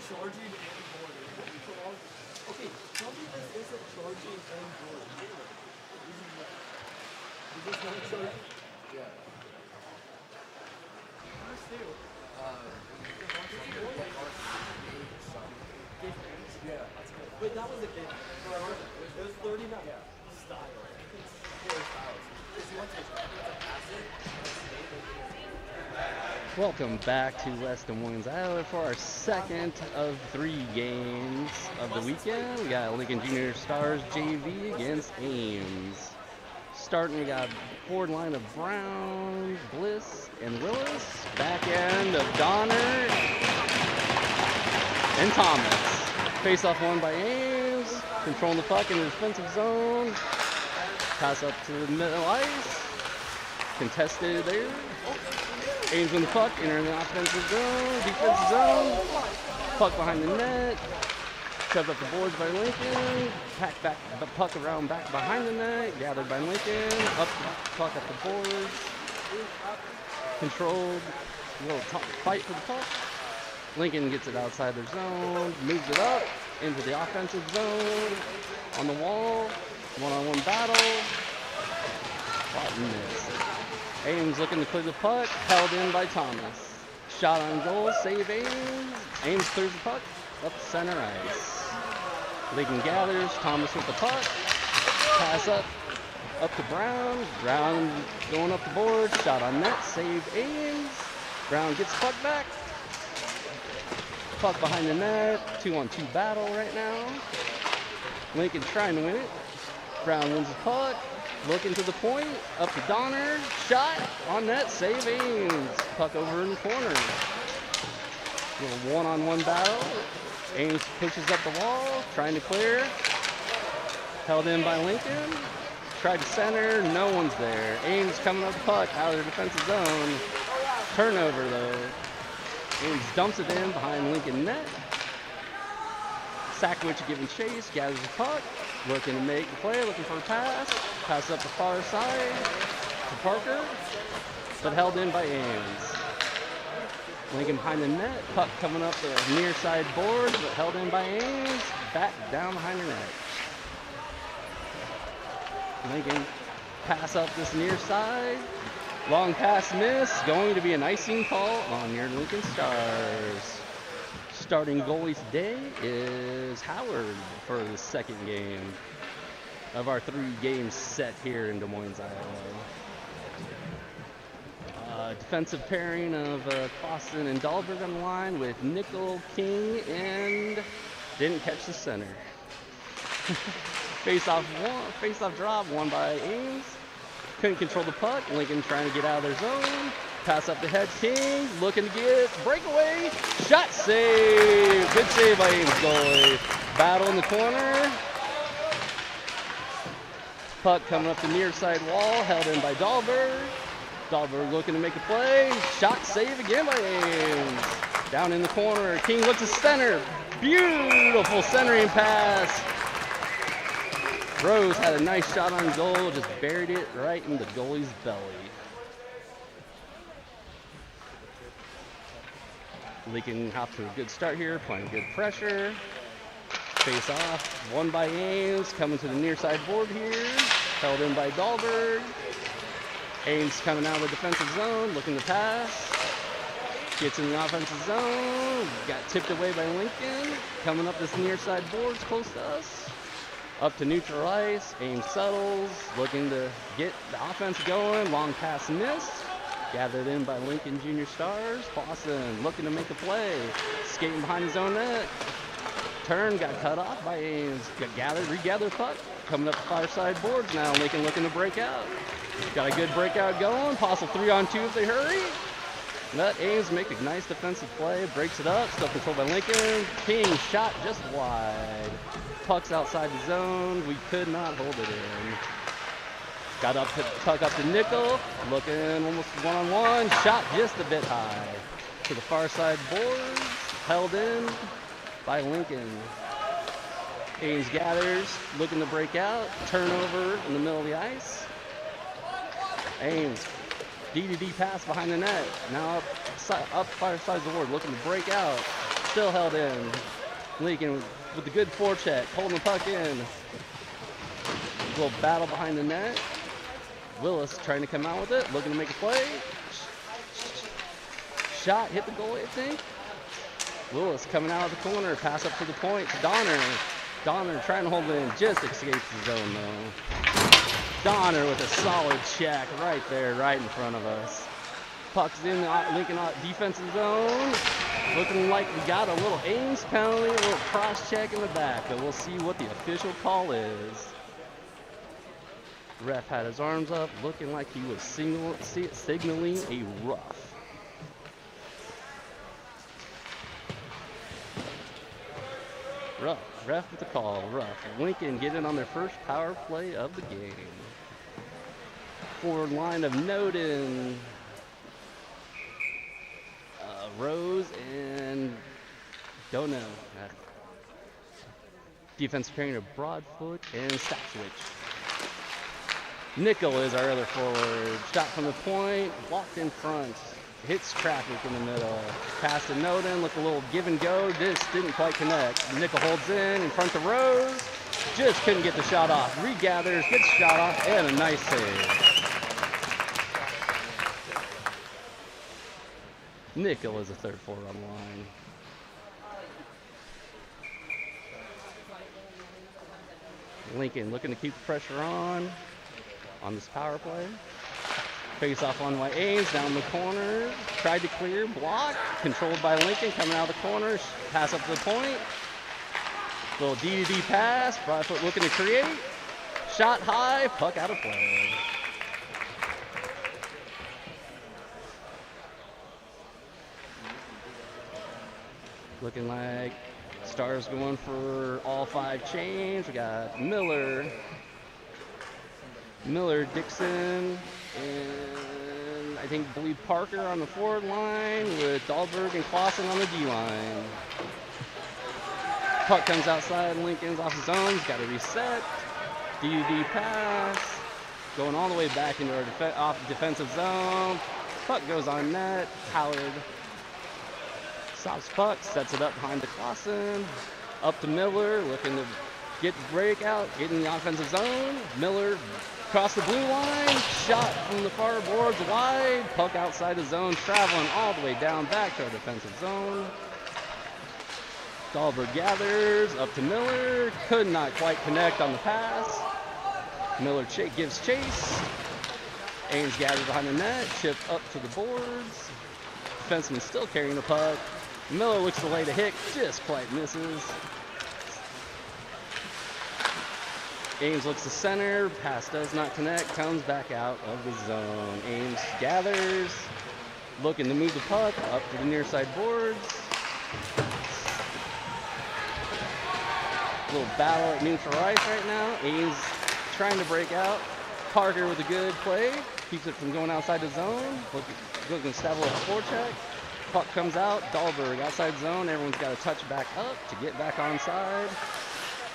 Charging and boarding. Okay, tell me this isn't charging and boarding. Is this not charging? Yeah. Yeah. Wait, that was the game. It was 39. Yeah. Style. Welcome back to Less Than Wins Iowa for our second of 3 games of the weekend. We got Lincoln Junior Stars JV against Ames. Starting, we got forward line of Brown, Bliss, and Willis. Back end of Donner and Thomas. Face off won by Ames. Controlling the puck in the defensive zone. Pass up to the middle ice. Contested there. Ames win the puck, entering the offensive zone, defensive zone. Puck behind the net. Shoved up the boards by Lincoln. Packed back the puck around back behind the net. Gathered by Lincoln. Up puck up the boards. Controlled. Little fight for the puck. Lincoln gets it outside their zone. Moves it up into the offensive zone. On the wall. One-on-one battle. Shot and miss. Ames looking to clear the puck. Held in by Thomas. Shot on goal. Save Ames. Ames clears the puck. Up center ice. Lincoln gathers. Thomas with the puck. Pass up to Brown. Brown going up the board. Shot on net. Save Ames. Brown gets the puck back. Puck behind the net. 2-on-2 battle right now. Lincoln trying to win it. Brown wins the puck. Looking to the point. Up to Donner. Shot on net. Save Ames. Puck over in the corner. Little one-on-one battle. Ames pushes up the wall. Trying to clear. Held in by Lincoln. Tried to center. No one's there. Ames coming up the puck out of their defensive zone. Turnover though. Ames dumps it in behind Lincoln net. Sackowicz giving chase, gathers the puck, looking to make the play, looking for a pass. Pass up the far side to Parker, but held in by Ames. Lincoln behind the net, puck coming up the near side board, but held in by Ames. Back down behind the net. Lincoln pass up this near side. Long pass miss, going to be an icing call on your Lincoln Stars. Starting goalie today is Howard for the second game of our 3-game set here in Des Moines, Iowa. Defensive pairing of Clausen and Dahlberg on the line with Nickel, King, and didn't catch the center. Face-off drop, won by Ames. Couldn't control the puck. Lincoln trying to get out of their zone. Pass up the head. King looking to get breakaway. Shot save. Good save by Ames goalie. Battle in the corner. Puck coming up the near side wall. Held in by Dahlberg. Dahlberg looking to make a play. Shot save again by Ames. Down in the corner. King looks to center. Beautiful centering pass. Rose had a nice shot on goal, just buried it right in the goalie's belly. Lincoln off to a good start here, playing good pressure. Face off, won by Ames, coming to the near side board here. Held in by Dahlberg. Ames coming out of the defensive zone, looking to pass. Gets in the offensive zone, got tipped away by Lincoln. Coming up this near side boards close to us. Up to neutral ice, Ames settles, looking to get the offense going. Long pass missed. Gathered in by Lincoln Junior Stars. Clausen looking to make a play. Skating behind his own net. Turn got cut off by Ames. Regathered puck. Coming up the far side boards now. Lincoln looking to break out. Got a good breakout going. Possible 3-on-2 if they hurry. Let Ames make a nice defensive play. Breaks it up. Still controlled by Lincoln. King shot just wide. Puck's outside the zone. We could not hold it in. Got up to puck up to Nickel. Looking almost one-on-one. Shot just a bit high. To the far side boards. Held in by Lincoln. Ames gathers. Looking to break out. Turnover in the middle of the ice. Ames. D-to-D pass behind the net. Now up far side of the board. Looking to break out. Still held in. Lincoln with the good forecheck, holding the puck in. A little battle behind the net. Willis trying to come out with it, looking to make a play. Shot, hit the goalie, I think. Willis coming out of the corner, pass up to the point to Donner. Donner trying to hold it in, just escapes the zone though. Donner with a solid check right there, right in front of us. Puck's in the Lincoln defensive zone. Looking like we got a little Ames penalty, a little cross check in the back, but we'll see what the official call is. Ref had his arms up, looking like he was signaling a rough. Rough. Ref with the call. Rough. Lincoln getting on their first power play of the game. Forward line of Noden, Rose, and don't know. Defense pairing of Broadfoot and Sackowicz. Nickel is our other forward. Shot from the point, walked in front, hits traffic in the middle. Pass to Noden, look a little give and go. This didn't quite connect. Nickel holds in front of Rose. Just couldn't get the shot off. Regathers, gets shot off, and a nice save. Nickel is a third forward on the line. Lincoln looking to keep the pressure on this power play. Face off on by Ames, down the corner. Tried to clear, block. Controlled by Lincoln, coming out of the corner. Pass up to the point. Little D-to-D pass. Broadfoot looking to create. Shot high, puck out of play. Looking like Stars going for all 5 change. We got Miller, Dixon, and I believe Parker on the forward line with Dahlberg and Clausen on the D line. Puck comes outside, Lincoln's off his own, got to reset. D-to-D pass, going all the way back into our off defensive zone. Puck goes on net, Howard stops puck, sets it up behind the Clausen. Up to Miller, looking to get the breakout, get in the offensive zone. Miller across the blue line, shot from the far boards wide. Puck outside the zone, traveling all the way down back to our defensive zone. Dahlberg gathers, up to Miller, could not quite connect on the pass. Miller gives chase. Ames gathers behind the net, chipped up to the boards. Defenseman still carrying the puck. Miller looks to lay the hit, just quite misses. Ames looks to center, pass does not connect, comes back out of the zone. Ames gathers, looking to move the puck up to the near side boards. A little battle at neutral ice right now. Ames trying to break out. Parker with a good play, keeps it from going outside the zone. Looking to stab a little forecheck. Puck comes out, Dahlberg outside zone. Everyone's got to touch back up to get back onside.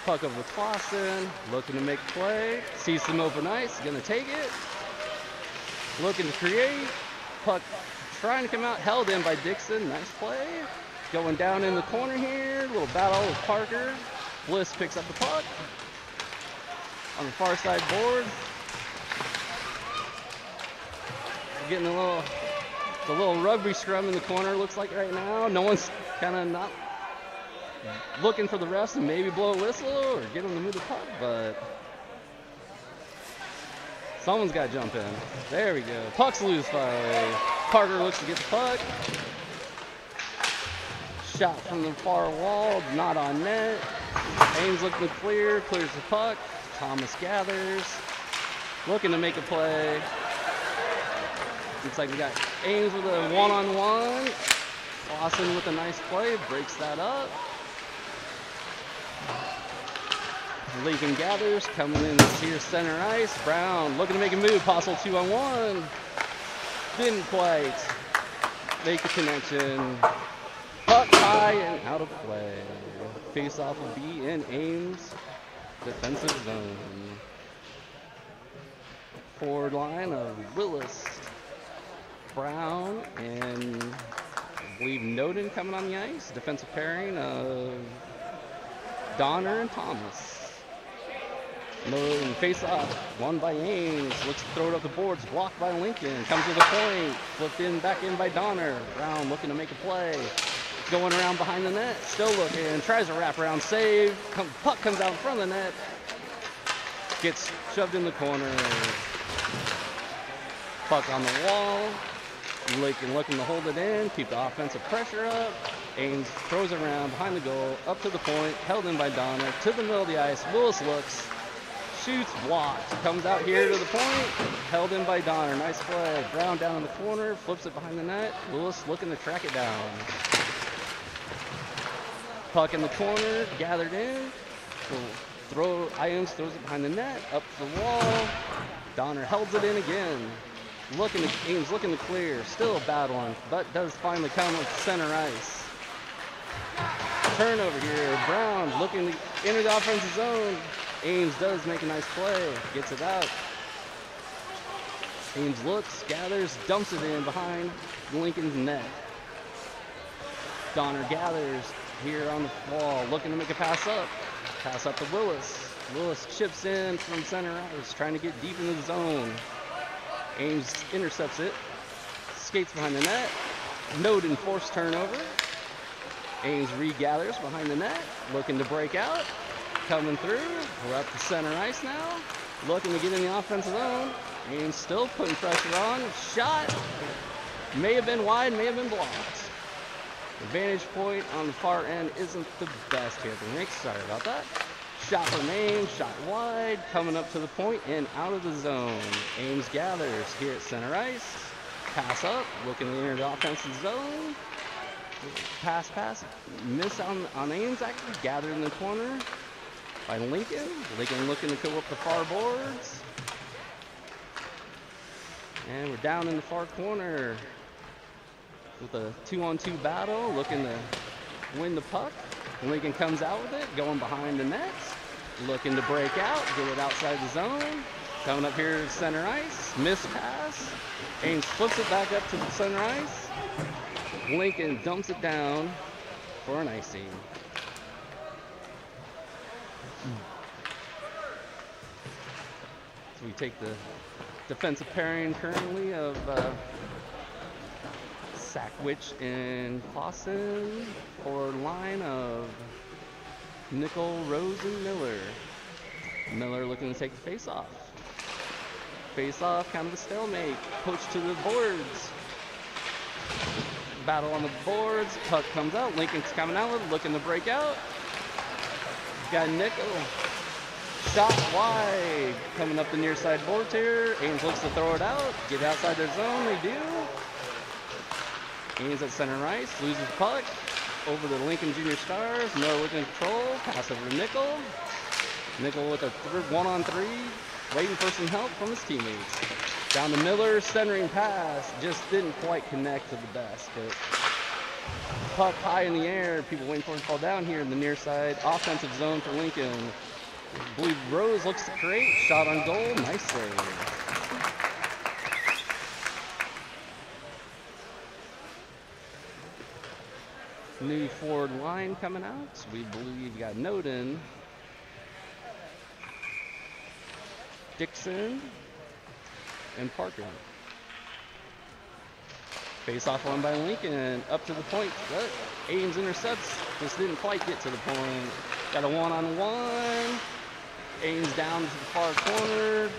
Puck over to Clausen, looking to make a play. Sees some open ice, gonna take it. Looking to create. Puck trying to come out, held in by Dixon. Nice play. Going down in the corner here. Little battle with Parker. Bliss picks up the puck. On the far side board. We're getting the little rugby scrum in the corner, looks like right now. No one's kind of not looking for the refs to maybe blow a whistle or get them to move the puck, but someone's got to jump in. There we go. Puck's loose by Parker, looks to get the puck. Shot from the far wall, not on net. Ames looking to clear, clears the puck. Thomas gathers, looking to make a play. Looks like we got Ames with a one-on-one. Clausen with a nice play, breaks that up. Lincoln gathers, coming in here center ice. Brown looking to make a move, possible 2-on-1. Didn't quite make the connection. Puck high and out of play. Face-off will be in Ames defensive zone. Forward line of Willis, Brown, and I believe Noden coming on the ice. Defensive pairing of Donner and Thomas. Noden face off, won by Ames. Looks to throw it up the boards, blocked by Lincoln. Comes to the point, flipped in, back in by Donner. Brown looking to make a play. Going around behind the net, still looking, tries a wraparound save. Puck comes out in front of the net. Gets shoved in the corner. Puck on the wall. Lincoln looking to hold it in, keep the offensive pressure up. Ames throws around behind the goal, up to the point, held in by Donner, to the middle of the ice. Willis looks, shoots, blocked. Comes out here to the point, held in by Donner. Nice play. Brown down in the corner, flips it behind the net. Willis looking to track it down. Puck in the corner, gathered in. Ames throws it behind the net, up the wall. Donner holds it in again. Ames looking to clear, still battling, but does finally come with center ice. Turnover here, Brown looking to enter the offensive zone. Ames does make a nice play, gets it out. Ames looks, gathers, dumps it in behind Lincoln's net. Donner gathers here on the wall, looking to make a pass up. Pass up to Willis. Willis chips in from center ice, trying to get deep into the zone. Ames intercepts it, skates behind the net. Noden forced turnover. Ames regathers behind the net, looking to break out. Coming through, we're up to center ice now. Looking to get in the offensive zone. Ames still putting pressure on. Shot. May have been wide, may have been blocked. The vantage point on the far end isn't the best here at the Knicks. Sorry about that. Shot from Ames, shot wide, coming up to the point and out of the zone. Ames gathers here at center ice. Pass up, looking to enter the offensive zone. Pass. Miss on Ames, actually gathered in the corner by Lincoln. Lincoln looking to go up the far boards. And we're down in the far corner with a 2-on-2 battle, looking to win the puck. Lincoln comes out with it, going behind the net, looking to break out, get it outside the zone. Coming up here to center ice, missed pass. Ames flips it back up to the center ice. Lincoln dumps it down for an icing. So we take the defensive pairing currently of Sackwich and Clausen, forward line of Nickel, Rose, and Miller. Miller looking to take the face-off. Face-off, kind of a stalemate. Push to the boards. Battle on the boards. Puck comes out. Lincoln's coming out with it, looking to break out. Got Nickel. Shot wide. Coming up the near side boards here. Ames looks to throw it out. Get outside their zone. They do. Ames at center ice. Loses the puck. Over to the Lincoln Junior Stars. Miller looking control. Pass over to Nickel. Nickel with a 1-on-3. Waiting for some help from his teammates. Down to Miller, centering pass. Just didn't quite connect to the best. But puck high in the air. People waiting for it to fall down here in the near side. Offensive zone for Lincoln. Blue Rose looks great. Shot on goal. Nice save. New forward line coming out. We believe we got Noden, Dixon, and Parker. Face off one by Lincoln, up to the point. But Ames intercepts, just didn't quite get to the point. Got a 1-on-1. Ames down to the far corner.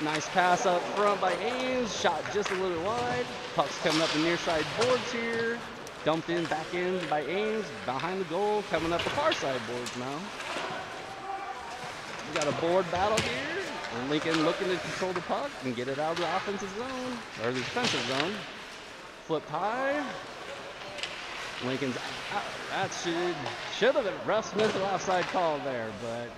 Nice pass up front by Ames. Shot just a little wide. Puck's coming up the near side boards here. Dumped in, back in by Ames. Behind the goal, coming up the far side boards now. We got a board battle here. And Lincoln looking to control the puck and get it out of the offensive zone, or the defensive zone. Flipped high. Lincoln's out. That should have been rough Smith offside call there, but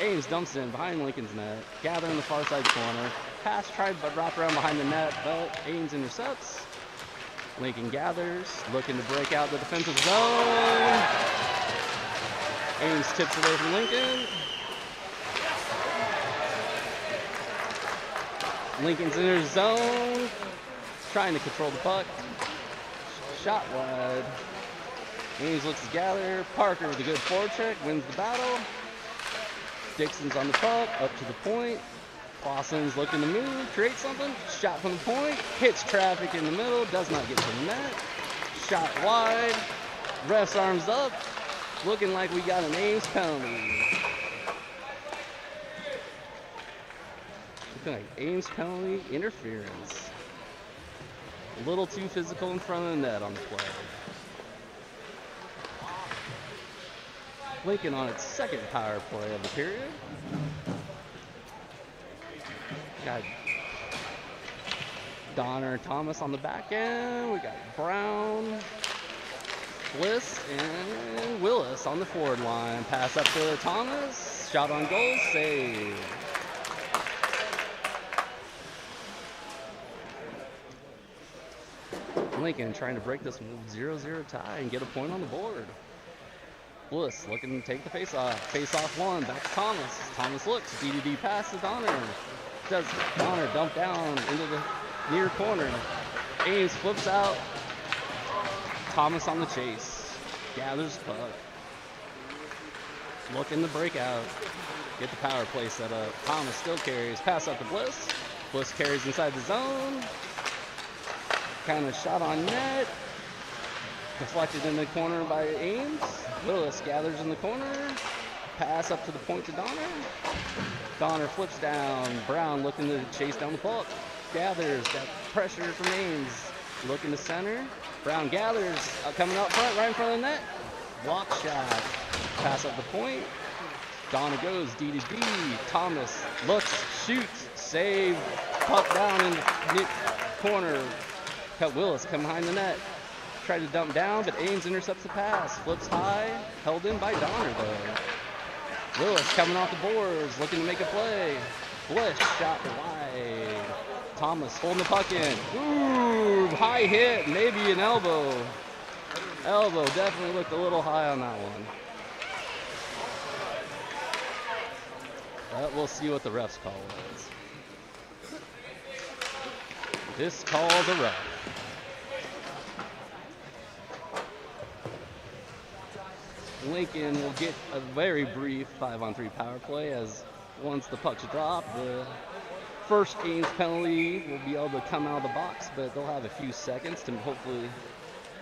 Ames dumps in behind Lincoln's net, gathering the far side corner. Pass tried but wrap around behind the net, but Ames intercepts. Lincoln gathers, looking to break out the defensive zone. Ames tips away from Lincoln. Lincoln's in his zone, trying to control the puck. Shot wide. Ames looks to gather. Parker with a good forecheck, wins the battle. Dixon's on the puck, up to the point. Clausen's looking to move, create something. Shot from the point, hits traffic in the middle, does not get to the net. Shot wide, ref's arms up, looking like we got an Ames penalty. Looking like Ames penalty, interference. A little too physical in front of the net on the play. Lincoln on its second power play of the period. Got Donner and Thomas on the back end. We got Brown, Bliss, and Willis on the forward line. Pass up to Thomas. Shot on goal, save. Lincoln trying to break this 0-0 tie and get a point on the board. Bliss looking to take the face-off. Face-off one, back to Thomas. Thomas looks, DDD pass to Donner. Does Donner dump down into the near corner. Ames flips out. Thomas on the chase. Gathers puck. Looking to break out. Get the power play set up. Thomas still carries. Pass up to Bliss. Bliss carries inside the zone. Kind of shot on net. Deflected in the corner by Ames. Willis gathers in the corner. pass up to the point to Donner. Donner flips down. Brown looking to chase down the puck. Gathers. Got pressure from Ames. Looking to center. Brown gathers. Coming up front, right in front of the net. Block shot. Pass up the point. Donner goes D to D. Thomas looks, shoots, save. Puck down in the corner. Cut Willis come behind the net. Tried to dump down, but Ames intercepts the pass. Flips high. Held in by Donner, though. Willis coming off the boards, looking to make a play. Bliss shot wide. Thomas holding the puck in. Ooh, high hit, maybe an elbow. Elbow definitely looked a little high on that one. But we'll see what the ref's call was. This call's a ref. Lincoln will get a very brief 5-on-3 power play, as once the puck's dropped, the first Ames penalty will be able to come out of the box, but they'll have a few seconds to hopefully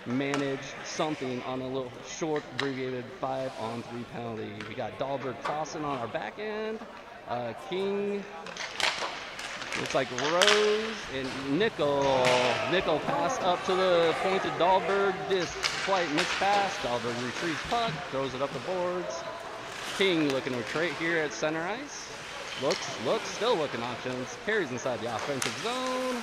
manage something on a little short, abbreviated 5-on-3 penalty. We got Dahlberg crossing on our back end. King, looks like Rose, and Nickel. Nickel pass up to the point to Dahlberg. This slight missed pass. Dahlberg retrieves puck, throws it up the boards. King looking to trade here at center ice. Looks, still looking options. Carries inside the offensive zone.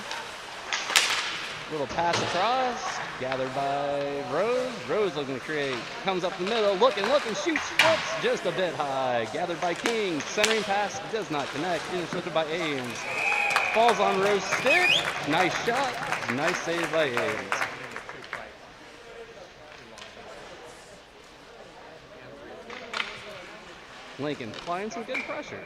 Little pass across, gathered by Rose. Rose looking to create, comes up the middle, looking, shoots, flips just a bit high. Gathered by King, centering pass does not connect, intercepted by Ames. Falls on Rose's stick, nice shot, nice save by Ames. Lincoln applying some good pressure.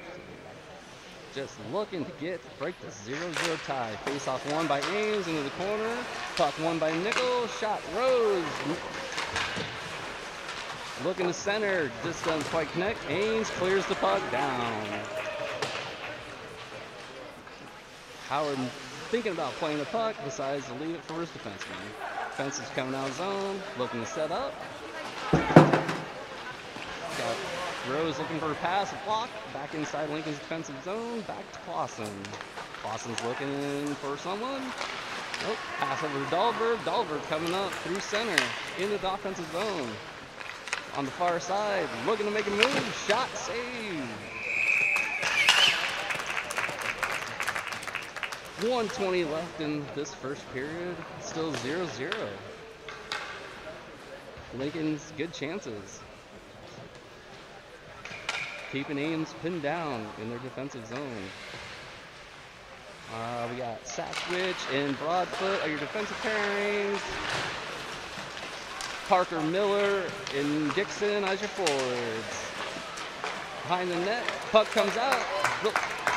Just looking to break the 0-0 tie. Face off won by Ames into the corner. Puck won by Nickel. Shot Rose. Looking to center. Just doesn't quite connect. Ames clears the puck down. Howard thinking about playing the puck, decides to leave it for his defenseman. Defense is coming out of zone. Looking to set up. Got Rose looking for a pass, block, back inside Lincoln's defensive zone, back to Clausen. Clausen's looking for someone. Nope, pass over to Dahlberg. Dahlberg coming up through center into the offensive zone. On the far side, looking to make a move, shot, save. 1:20 left in this first period, still 0-0. Lincoln's good chances. Keeping Ames pinned down in their defensive zone. We got Satchwich and Broadfoot are your defensive pairings. Parker Miller and Dixon as your forwards. Behind the net, puck comes out.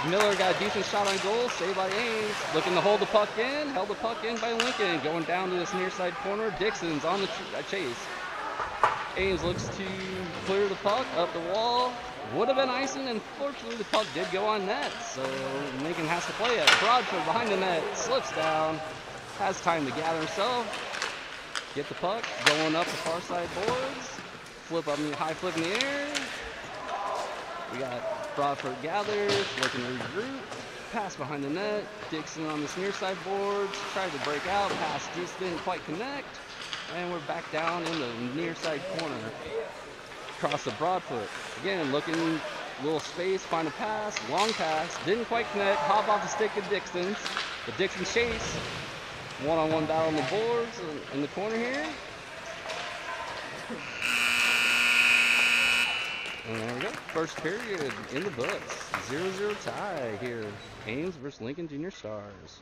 Miller got a decent shot on goal, saved by Ames. Looking to hold the puck in, held the puck in by Lincoln. Going down to this near side corner, Dixon's on the chase. Ames looks to clear the puck up the wall. Would have been icing, and fortunately the puck did go on net, so Lincoln has to play it. Broadfoot behind the net, slips down, has time to gather himself, get the puck, going up the far side boards, high flip in the air. We got Broadfoot gathers, looking to regroup, pass behind the net, Dixon on this near side boards, tried to break out, pass just didn't quite connect, and we're back down in the near side corner. Across the Broadfoot. Again, looking, little space, find a pass, long pass, didn't quite connect, hop off the stick of Dixon's. The Dixon chase, one-on-one battle on the boards in the corner here. And there we go, first period in the books. 0-0 tie here. Ames versus Lincoln Junior Stars.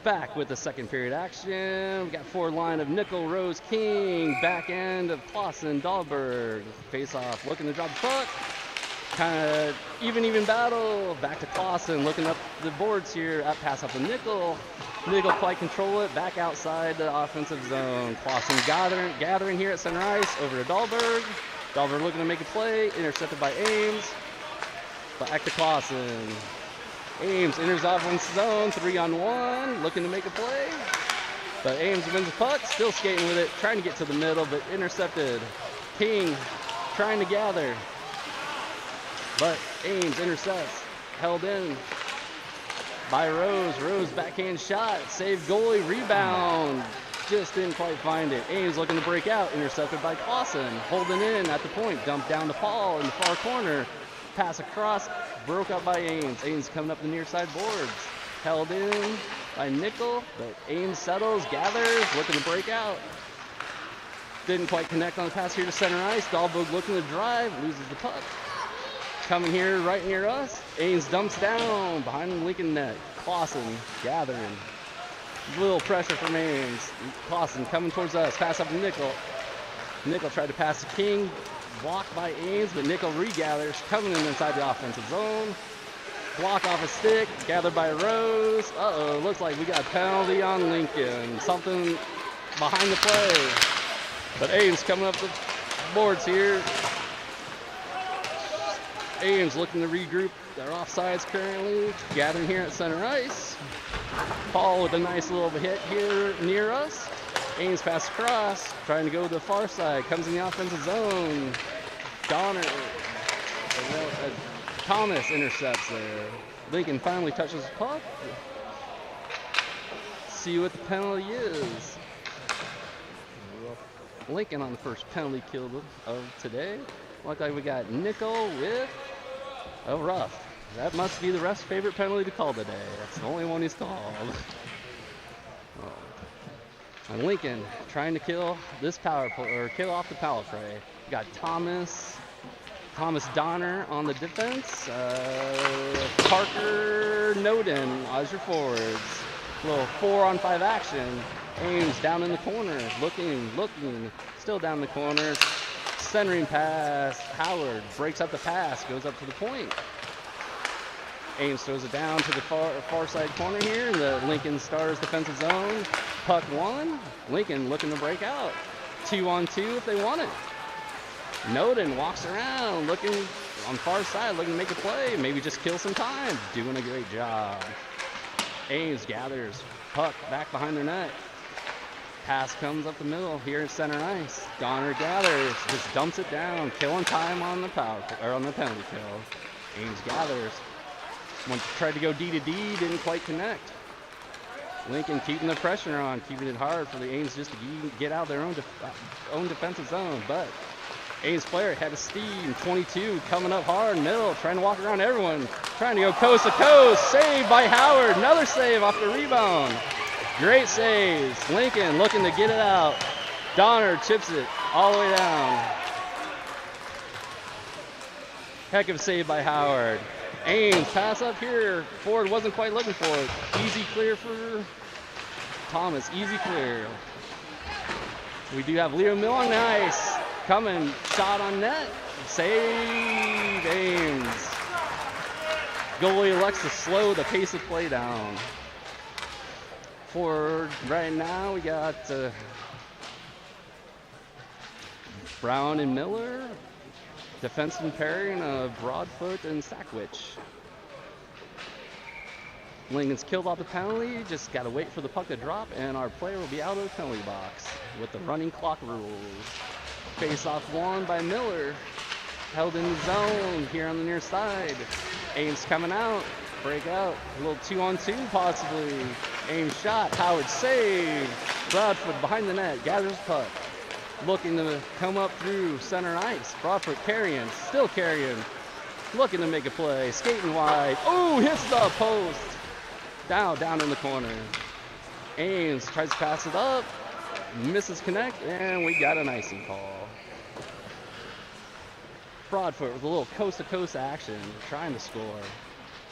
Back with the second period action. We got forward line of Nickel, Rose, King. Back end of Clausen, Dahlberg. Face off, looking to drop the puck. Kind of even battle. Back to Clausen, looking up the boards here. Up pass up to Nickel. Nickel quite control it. Back outside the offensive zone. Clausen gathering here at center ice. Over to Dahlberg. Dahlberg looking to make a play. Intercepted by Ames. Back to Clausen. Ames enters offense zone, 3-on-1, looking to make a play. But Ames wins the puck, still skating with it, trying to get to the middle, but intercepted. King trying to gather. But Ames intercepts, held in by Rose. Rose backhand shot, saved goalie, rebound. Just didn't quite find it. Ames looking to break out, intercepted by Clausen. Holding in at the point, dumped down to Paul in the far corner. Pass across, broke up by Ames. Ames coming up the near side boards. Held in by Nickel, but Ames settles, gathers, looking to break out. Didn't quite connect on the pass here to center ice. Dahlberg looking to drive, loses the puck. Coming here right near us. Ames dumps down behind the Lincoln net. Clausen gathering. Little pressure from Ames. Clausen coming towards us. Pass up to Nickel. Nickel tried to pass to King. Blocked by Ames, but Nickel regathers, coming in inside the offensive zone. Block off a stick, gathered by Rose. Uh-oh, looks like we got a penalty on Lincoln. Something behind the play. But Ames coming up the boards here. Ames looking to regroup. They're offsides currently. Gathering here at center ice. Paul with a nice little hit here near us. Ames pass across, trying to go to the far side. Comes in the offensive zone. Donner. Thomas intercepts there. Lincoln finally touches the puck. See what the penalty is. Lincoln on the first penalty kill of today. Look like we got Nickel with a rough. That must be the ref's favorite penalty to call today. That's the only one he's called. And Lincoln trying to kill this power play, or kill off the power play. We got Thomas Donner on the defense. Parker Noden as your forwards. Little 4-on-5 action. Ames down in the corner, looking, still down the corner. Centering pass. Howard breaks up the pass, goes up to the point. Ames throws it down to the far side corner here in the Lincoln Stars defensive zone. Puck one. Lincoln looking to break out. 2-on-2 if they want it. Noden walks around, looking on far side, looking to make a play. Maybe just kill some time. Doing a great job. Ames gathers. Puck back behind their net. Pass comes up the middle here in center ice. Donner gathers, just dumps it down, killing time on the on the penalty kill. Ames gathers. Tried to go D to D, didn't quite connect. Lincoln keeping the pressure on, keeping it hard for the Ames just to get out of their own defensive zone. But Ames player had a steam, 22 coming up hard, middle, trying to walk around everyone, trying to go coast to coast. Saved by Howard, another save off the rebound. Great saves. Lincoln looking to get it out. Donner chips it all the way down. Heck of a save by Howard. Ames pass up here. Ford wasn't quite looking for it. Easy clear for Thomas. Easy clear. We do have Leo Mill on the ice. Coming. Shot on net. Save Ames. Goalie elects to slow the pace of play down. For right now, we got Brown and Miller. Defenseman pairing of Broadfoot and Sackwich. Lincoln's killed off the penalty. Just got to wait for the puck to drop, and our player will be out of the penalty box with the running clock rules. Face-off won by Miller. Held in the zone here on the near side. Ames coming out. Break out. A little 2-on-2 possibly. Ames shot. Howard saved. Broadfoot behind the net. Gathers puck. Looking to come up through center ice. Broadfoot carrying. Still carrying. Looking to make a play. Skating wide. Oh, hits the post. Down in the corner. Ames tries to pass it up. Misses connect. And we got an icing call. Broadfoot with a little coast-to-coast action. Trying to score.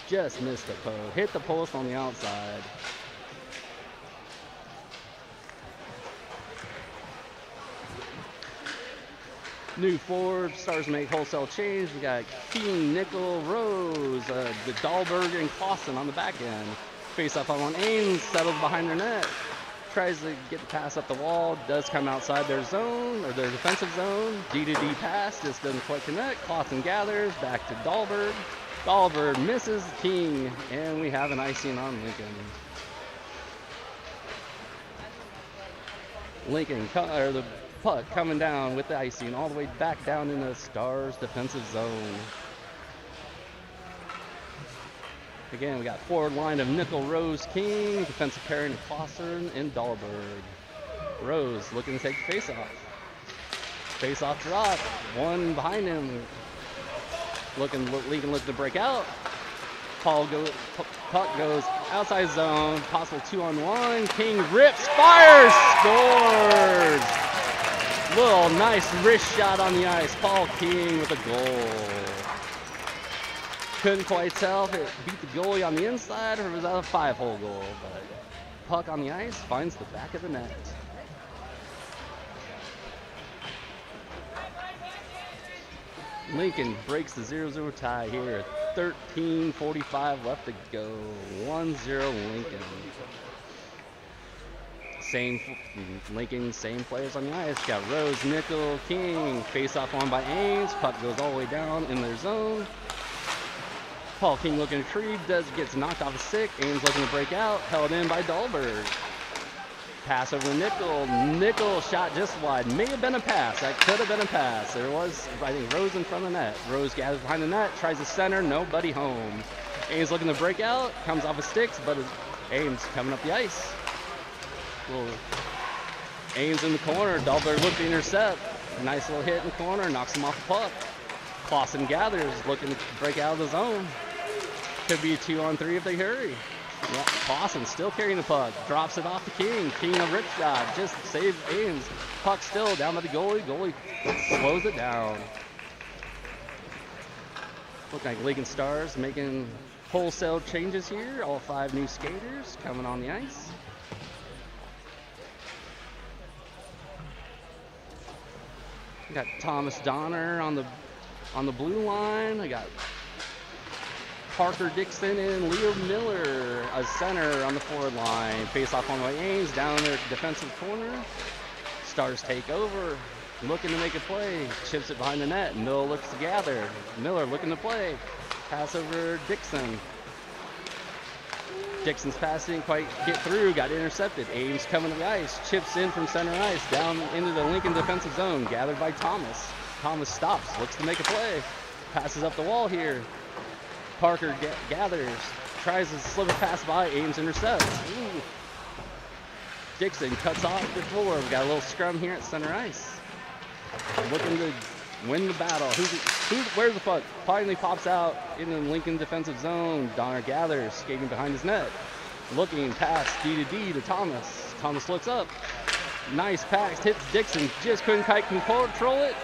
Just missed the post. Hit the post on the outside. New forward, Stars make wholesale change. We got King, Nickel, Rose, the Dahlberg, and Clausen on the back end. Face up on one. Ames settles behind their net. Tries to get the pass up the wall. Does come outside their zone, or their defensive zone. D-to-D pass, just doesn't quite connect. Clausen gathers, back to Dahlberg. Dahlberg misses King, and we have an icing on Lincoln. Lincoln, or the puck coming down with the icing all the way back down in the Stars defensive zone. Again, we got forward line of Nickel, Rose, King, defensive pairing of Clausen and Dahlberg. Rose looking to take the face-off. Face-off drop, one behind him. Lincoln looking to break out. Puck goes outside zone, possible 2-on-1. King rips, fires, scores! Little nice wrist shot on the ice. Paul King with a goal. Couldn't quite tell if it beat the goalie on the inside or if it was a 5-hole goal, but puck on the ice finds the back of the net. Lincoln breaks the 0-0 tie here. 13:45 left to go. 1-0 Lincoln. Lincoln, same players on the ice. Got Rose, Nickel, King. Face off on by Ames. Puck goes all the way down in their zone. Paul King looking to retrieve, gets knocked off a stick. Ames looking to break out, held in by Dahlberg. Pass over to Nickel. Nickel shot just wide. May have been a pass. That could have been a pass. There was, I think, Rose in front of the net. Rose gathers behind the net, tries to center, nobody home. Ames looking to break out, comes off of sticks, but Ames coming up the ice. Ames in the corner. Dahlberg looking to intercept. Nice little hit in the corner, knocks him off the puck. Clausen gathers, looking to break out of the zone. Could be a 2-on-3 if they hurry. Yeah, Clausen still carrying the puck. Drops it off to King. King a rip shot. Just saved Ames. Puck still down by the goalie. Goalie slows it down. Look like Lincoln Stars making wholesale changes here. All 5 new skaters coming on the ice. We got Thomas Donner on the blue line. I got Parker Dixon and Leo Miller, a center on the forward line. Face off on the way Ames, down in their defensive corner. Stars take over, looking to make a play. Chips it behind the net. Miller looks to gather. Miller looking to play. Pass over Dixon. Dixon's pass didn't quite get through, got intercepted. Ames coming to the ice, chips in from center ice, down into the Lincoln defensive zone, gathered by Thomas. Thomas stops, looks to make a play. Passes up the wall here. Parker gathers, tries to slip a pass by, Ames intercepts. Ooh. Dixon cuts off before. We got a little scrum here at center ice. Looking to win the battle. Where's the puck? Finally pops out in the Lincoln defensive zone. Donner gathers, skating behind his net. Looking past D to Thomas. Thomas looks up. Nice pass, hits Dixon. Just couldn't quite control it.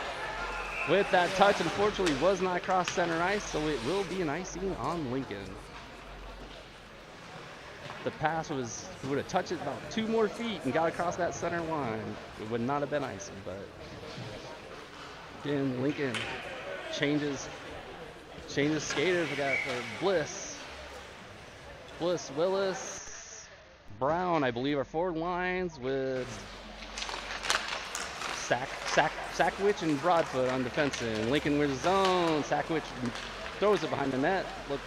With that touch, unfortunately, was not across center ice, so it will be an icing on Lincoln. The pass would have touched it about 2 more feet and got across that center line. It would not have been icing, but again, Lincoln changes skaters. We got Bliss, Willis, Brown, I believe, are forward lines with Sackwich and Broadfoot on defensive. Lincoln with his zone. Sackwich throws it behind the net. Look,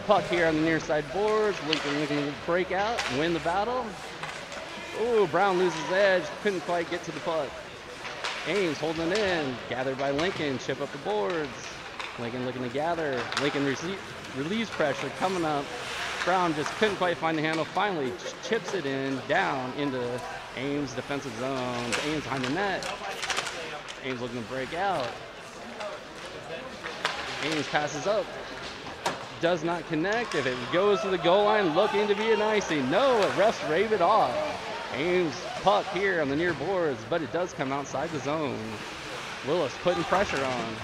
puck here on the near side boards. Lincoln looking to break out and win the battle. Ooh, Brown loses edge. Couldn't quite get to the puck. Ames holding it in. Gathered by Lincoln. Chip up the boards. Lincoln looking to gather. Lincoln relieves pressure coming up. Brown just couldn't quite find the handle. Finally chips it in down into Ames defensive zone. Ames behind the net. Ames looking to break out. Ames passes up. Does not connect. If it goes to the goal line, looking to be an icing. No, refs rave it off. Ames puck here on the near boards, but it does come outside the zone. Willis putting pressure on.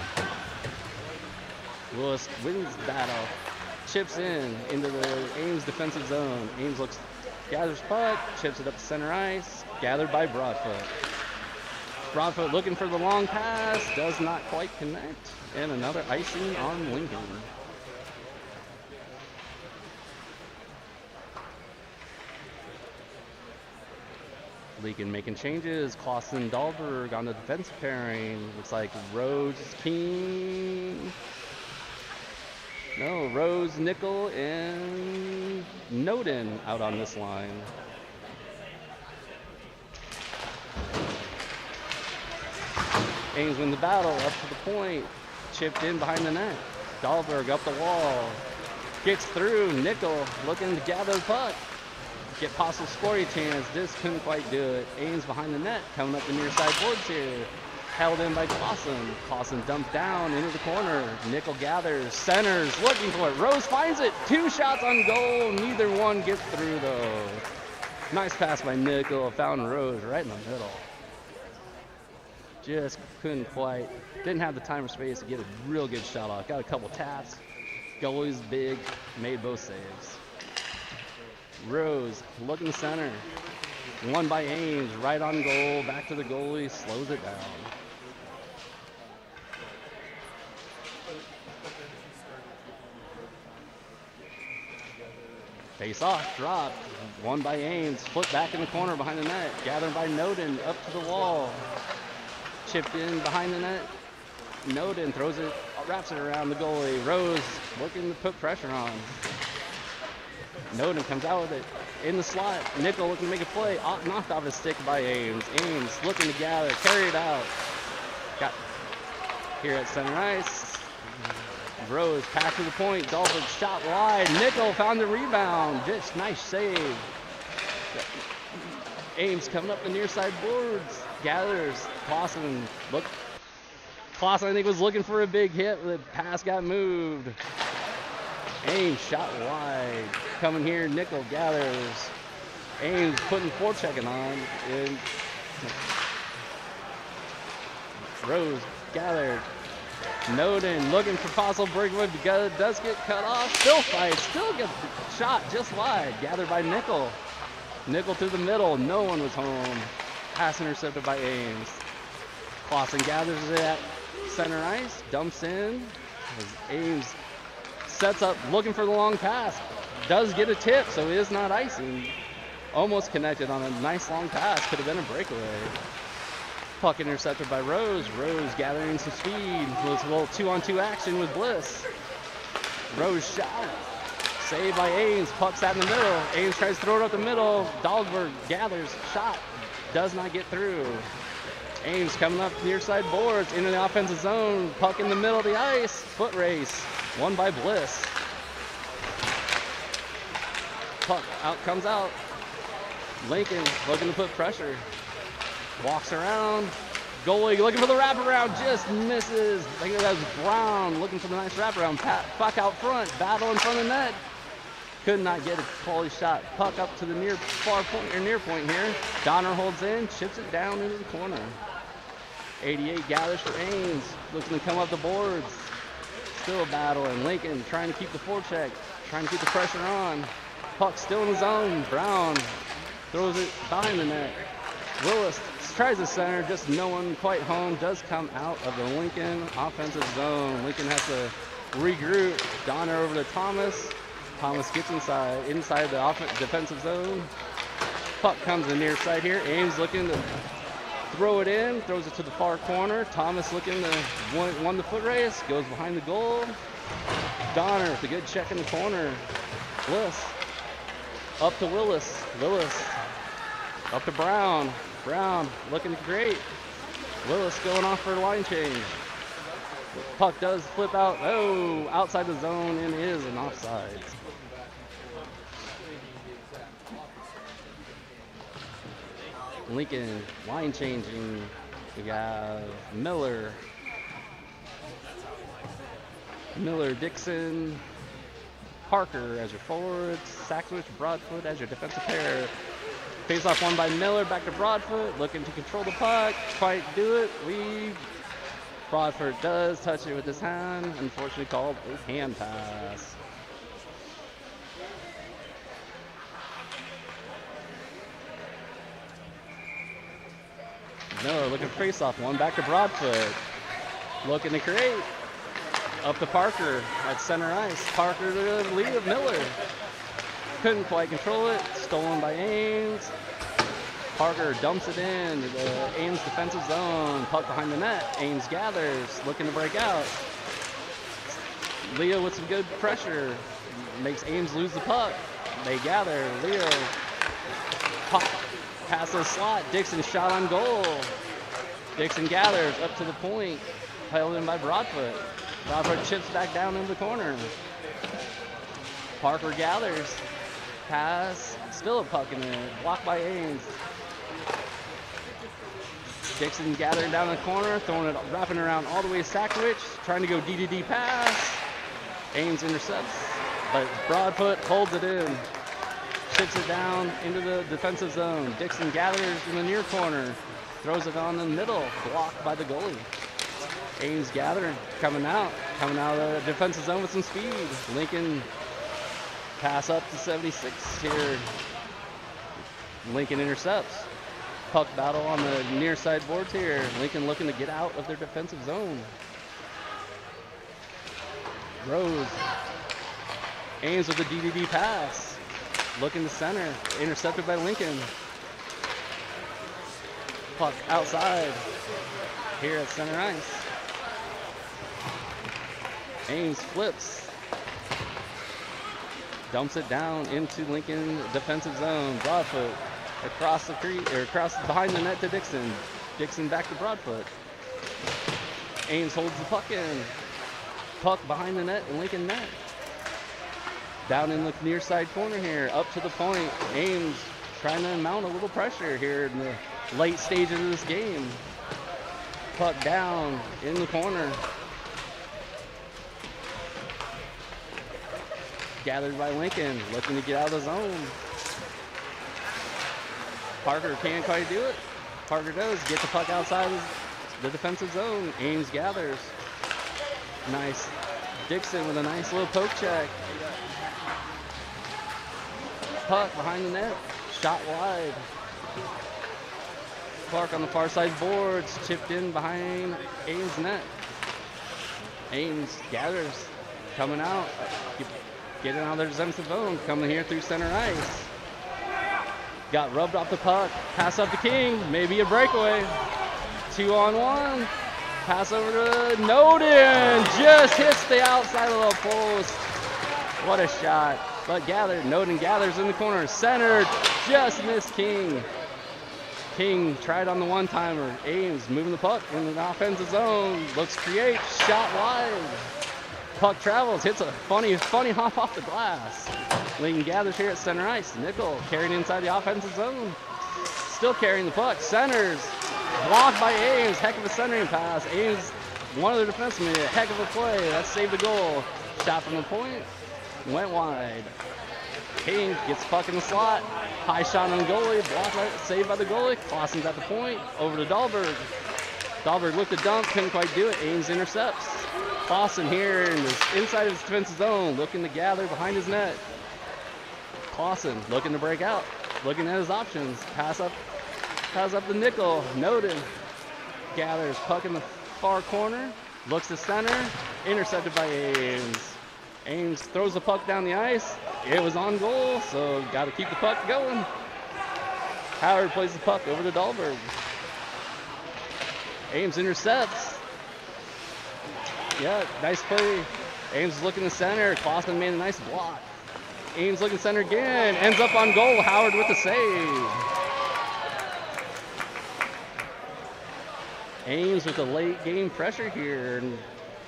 Willis wins the battle. Chips into the Ames defensive zone. Ames gathers puck, chips it up to center ice, gathered by Broadfoot. Broadfoot looking for the long pass, does not quite connect, and another icing on Lincoln. Lincoln making changes. Clausen, Dahlberg on the defensive pairing. Looks like Rose, King. No, Rose, Nickel, and Noden out on this line. Ames win the battle, up to the point. Chipped in behind the net. Dahlberg up the wall. Kicks through. Nickel looking to gather the puck. Get possible scoring chance. Just couldn't quite do it. Ames behind the net, coming up the near side boards here. Held in by Clausen. Clausen dumped down into the corner. Nickel gathers, centers, looking for it. Rose finds it. 2 shots on goal. Neither one gets through though. Nice pass by Nickel. Found Rose right in the middle. Just couldn't quite. Didn't have the time or space to get a real good shot off. Got a couple taps. Goalie's big. Made both saves. Rose looking center. Won by Ames, right on goal, back to the goalie, slows it down. Face off, dropped, won by Ames, flipped back in the corner behind the net, gathered by Noden, up to the wall. Chipped in behind the net. Noden throws it, wraps it around the goalie. Rose looking to put pressure on. Noden comes out with it in the slot. Nickel looking to make a play. Knocked off his stick by Ames. Ames looking to gather, carry it out. Got here at center ice. Rose pass to the point. Dahlberg shot wide. Nickel found the rebound. Just nice save. Ames coming up the near side boards. Gathers. Clausen I think was looking for a big hit. The pass got moved. Ames shot wide. Coming here, Nickel gathers. Ames putting forechecking on. And Rose gathered. Noden looking for possible breakaway. Does get cut off. Still fights. Still gets shot just wide. Gathered by Nickel. Nickel through the middle. No one was home. Pass intercepted by Ames. Clausen gathers it at center ice. Dumps in. As Ames sets up, looking for the long pass. Does get a tip, so it is not icing. Almost connected on a nice long pass. Could have been a breakaway. Puck intercepted by Rose. Rose gathering some speed. Was a little 2-on-2 action with Bliss. Rose shot. Saved by Ames. Puck's out in the middle. Ames tries to throw it up the middle. Dahlberg gathers. Shot. Does not get through. Ames coming up near side boards into the offensive zone. Puck in the middle of the ice. Foot race. Won by Bliss. Puck comes out. Lincoln looking to put pressure. Walks around. Goalie looking for the wraparound. Just misses. I think that was Brown looking for the nice wraparound. Puck out front. Battle in front of the net. Could not get a quality shot. Puck up to the near point here. Donner holds in. Chips it down into the corner. 88 gathers for Ames. Looking to come up the boards. Still battling. Lincoln trying to keep the forecheck. Trying to keep the pressure on. Puck still in the zone. Brown throws it behind the net. Willis tries the center. Just no one quite home. Does come out of the Lincoln offensive zone. Lincoln has to regroup. Donner over to Thomas. Thomas gets inside the defensive zone. Puck comes in near side here. Ames looking to throw it in. Throws it to the far corner. Thomas looking to won the foot race. Goes behind the goal. Donner with a good check in the corner. Bliss. Up to Willis. Willis. Up to Brown. Brown looking great. Willis going off for a line change. Puck does flip out. Oh, outside the zone and is an offside. Lincoln line changing. We got Miller, Dixon, Parker as your forwards, Saxwich, Broadfoot as your defensive pair. Face off one by Miller, back to Broadfoot, looking to control the puck. Quite do it. Broadfoot does touch it with his hand. Unfortunately called a hand pass. Miller looking for face-off. One back to Broadfoot. Looking to create. Up to Parker at center ice. Parker to the lead of Miller. Couldn't quite control it. Stolen by Ames. Parker dumps it in to the Ames defensive zone. Puck behind the net. Ames gathers. Looking to break out. Leo with some good pressure. Makes Ames lose the puck. They gather. Leo. Pass the slot. Dixon shot on goal. Dixon gathers up to the point. Held in by Broadfoot. Broadfoot chips back down in the corner. Parker gathers. Pass. Still a puck in there. Blocked by Ames. Dixon gathering down the corner. Throwing it, wrapping around all the way to Sackowicz. Trying to go D-to-D pass. Ames intercepts. But Broadfoot holds it in. Chips it down into the defensive zone. Dixon gathers in the near corner. Throws it on the middle. Blocked by the goalie. Ames gathering. Coming out of the defensive zone with some speed. Lincoln pass up to 76 here. Lincoln intercepts. Puck battle on the near side boards here. Lincoln looking to get out of their defensive zone. Rose. Ames with a DDD pass. Looking to center. Intercepted by Lincoln. Puck outside. Here at center ice. Ames flips. Dumps it down into Lincoln defensive zone. Broadfoot across the crease, or across behind the net to Dixon. Dixon back to Broadfoot. Ames holds the puck in. Puck behind the net and Lincoln net. Down in the near side corner here, up to the point. Ames trying to mount a little pressure here in the late stages of this game. Puck down in the corner. Gathered by Lincoln, looking to get out of the zone. Parker can't quite do it. Parker does get the puck outside the defensive zone. Ames gathers. Nice. Dixon with a nice little poke check. Puck behind the net. Shot wide. Clark on the far side boards. Chipped in behind Ames' net. Ames gathers. Coming out. Getting out of their defensive zone. Coming here through center ice. Got rubbed off the puck. Pass up to King. Maybe a breakaway. 2-on-1. Pass over to Noden. Just hits the outside of the post. What a shot. But Noden gathers in the corner. Centered. Just missed King. King tried on the one-timer. Ames moving the puck in the offensive zone. Looks create. Shot wide. Puck travels. Hits a funny hop off the glass. Lincoln gathers here at center ice. Nickel carrying inside the offensive zone. Still carrying the puck. Centers. Blocked by Ames. Heck of a centering pass. Ames, one of the defensemen. Heck of a play. That saved the goal. Shot from the point. Went wide. King gets the puck in the slot. High shot on the goalie. Blocked, saved by the goalie. Clausen's at the point. Over to Dahlberg. Dahlberg looked to dump. Couldn't quite do it. Ames intercepts. Clausen here in the inside of his defensive zone. Looking to gather behind his net. Clausen looking to break out. Looking at his options. Pass up the nickel. Noden gathers. Puck in the far corner. Looks to center. Intercepted by Ames. Ames throws the puck down the ice. It was on goal, so got to keep the puck going. Howard plays the puck over to Dahlberg. Ames intercepts. Yeah, nice play. Ames is looking to center. Clausen made a nice block. Ames looking center again. Ends up on goal. Howard with the save. Ames with the late game pressure here. And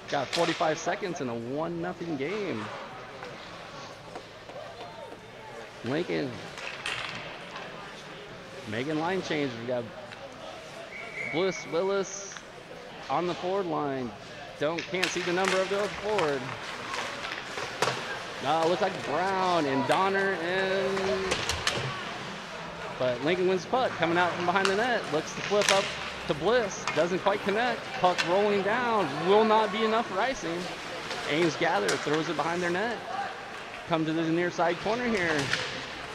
got 45 seconds in a 1-0 game. Lincoln making line change. We got Bliss Willis on the forward line. Can't see the number of the forward. Looks like Brown and Donner but Lincoln wins the puck. Coming out from behind the net. Looks to flip up to Bliss. Doesn't quite connect. Puck rolling down. Will not be enough for icing. Ames gathers. Throws it behind their net. Come to the near side corner here.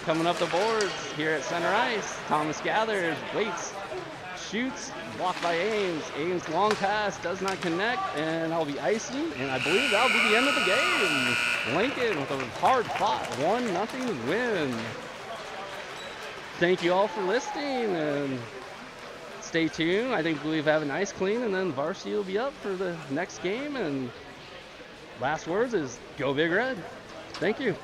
Coming up the boards here at center ice. Thomas gathers. Waits. shoots, blocked by Ames. Ames long pass, does not connect, and that'll be icy, and I believe that'll be the end of the game. Lincoln with a hard fought 1-0 win. Thank you all for listening, and stay tuned. I think we have an ice clean, and then varsity will be up for the next game, and last words is go Big Red. Thank you.